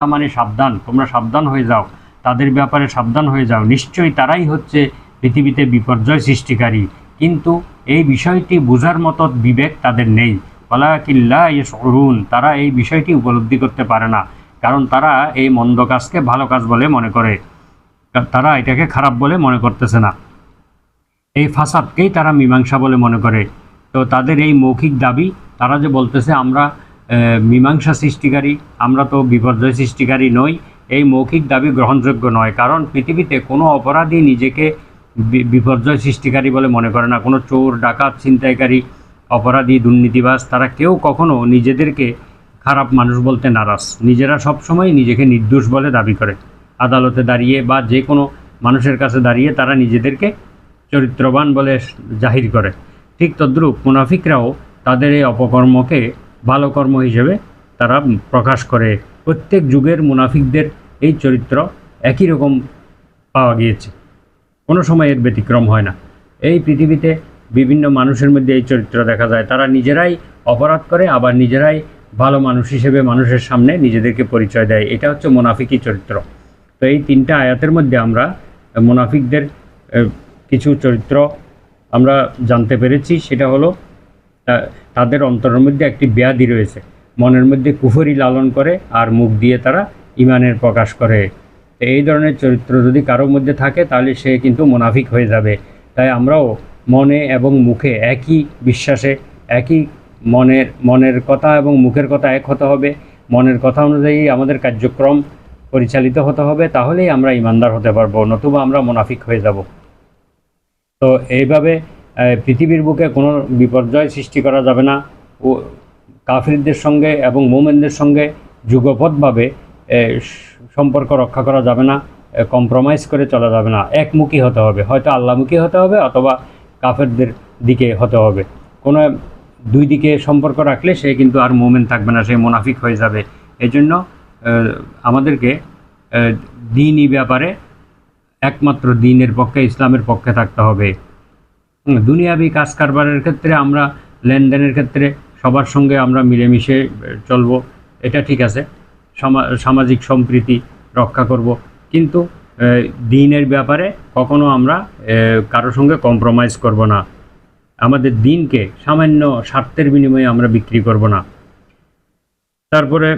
মানে সাবধান, তোমরা সাবধান হয়ে যাও, তাদের ব্যাপারে সাবধান হয়ে যাও, নিশ্চয়ই তারাই হচ্ছে পৃথিবীতে বিপর্যয় সৃষ্টিকারী। কিন্তু এই বিষয়টি বোঝার মতো বিবেক তাদের নেই। ওয়ালাকিন লা ইয়াশউরুন, তারা এই বিষয়টি উপলব্ধি করতে পারে না, কারণ তারা এই মন্দ কাজকে ভালো কাজ বলে মনে করে, তারা এটাকে খারাপ বলে মনে করতেছে না, এই ফাসাদকেই তারা মীমাংসা বলে মনে করে। তো তাদের এই মৌখিক দাবি, তারা যে বলতেছে আমরা মীমাংসা সৃষ্টিকারী, আমরা তো বিপর্যয় সৃষ্টিকারী নই, এই মৌখিক দাবি গ্রহণযোগ্য নয়। কারণ পৃথিবীতে কোনো অপরাধী নিজেকে বিপর্যয় সৃষ্টিকারী বলে মনে করে না। কোনো চোর, ডাকাত, ছিনতাইকারী, অপরাধী, দুর্নীতিবাজ, তারা কেউ কখনো নিজেদেরকে খারাপ মানুষ বলতে নারাজ। নিজেরা সবসময় নিজেকে নির্দোষ বলে দাবি করে। আদালতে দাঁড়িয়ে বা যে কোনো মানুষের কাছে দাঁড়িয়ে তারা নিজেদেরকে চরিত্রবান বলে জাহির করে। ঠিক তদ্রূপ মুনাফিকরাও তাদের এই অপকর্মকে ভালো কর্ম হিসেবে তারা প্রকাশ করে। প্রত্যেক যুগের মুনাফিকদের এই চরিত্র একই রকম পাওয়া গিয়েছে, কোনো সময় এর ব্যতিক্রম হয় না। এই পৃথিবীতে বিভিন্ন মানুষের মধ্যে এই চরিত্র দেখা যায়, তারা নিজেরাই অপরাধ করে আবার নিজেরাই ভালো মানুষ হিসেবে মানুষের সামনে নিজেদেরকে পরিচয় দেয়। এটা হচ্ছে মুনাফিকি চরিত্র। তো এই তিনটা আয়াতের মধ্যে আমরা মুনাফিকদের কিছু চরিত্র আমরা জানতে পেরেছি। সেটা হলো তাদের অন্তরের মধ্যে একটি ব্যাধি রয়েছে, মনের মধ্যে কুফরি লালন করে আর মুখ দিয়ে তারা ইমানের প্রকাশ করে। এই ধরনের চরিত্র যদি কারোর মধ্যে থাকে তাহলে সে কিন্তু মুনাফিক হয়ে যাবে। তাই আমরাও মনে এবং মুখে একই বিশ্বাসে, একই মনের কথা এবং মুখের কথা এক হতে হবে, মনের কথা অনুযায়ী আমাদের কার্যক্রম পরিচালিত হতে হবে, তাহলেই আমরা ইমানদার হতে পারবো, নতুবা আমরা মুনাফিক হয়ে যাব। তো এইভাবে পৃথিবীর বুকে কোনো বিপর্যয় সৃষ্টি করা যাবে না, ও কাফিরদের সঙ্গে এবং মুমিনদের সঙ্গে যুগপৎভাবে সম্পর্ক রক্ষা করা যাবে না, কম্প্রোমাইজ করে চলা যাবে না, একমুখী হতে হবে, হয়তো আল্লাহমুখী হতে হবে অথবা কাফেরদের দিকে হতে হবে। কোনো দুই দিকে সম্পর্ক রাখলে সে কিন্তু আর মুমিন থাকবে না, সে মুনাফিক হয়ে যাবে। এই জন্য আমাদেরকে দ্বীনি ব্যাপারে একমাত্র দ্বীনের পক্ষে, ইসলামের পক্ষে থাকতে হবে। দুনিয়াবি কাজ কারবারের ক্ষেত্রে আমরা লেনদেনের ক্ষেত্রে সবার সঙ্গে আমরা মিলেমিশে চলবো, এটা ঠিক আছে, সামাজিক সম্প্রীতি রক্ষা করব, কিন্তু দ্বীনের ব্যাপারে কখনো আমরা কারোর সঙ্গে কম্প্রোমাইজ করব না। আমাদের দ্বীনকে সামান্য স্বার্থের বিনিময়ে আমরা বিক্রি করব না। তারপরে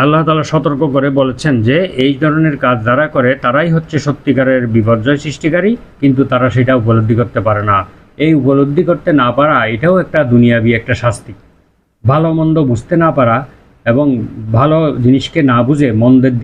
আল্লাহ তাআলা সতর্ক করে বলেছেন যে এই ধরনের কাজ যারা করে তারাই হচ্ছে সত্যিকারের বিপর্যয় সৃষ্টিকারী, কিন্তু তারা সেটা উপলব্ধি করতে পারে না। এই উপলব্ধি করতে না পারা, এটাও একটা দুনিয়াবি একটা শাস্তি। ভালো মন্দ বুঝতে না পারা এবং ভালো জিনিসকে না বুঝে মন্দের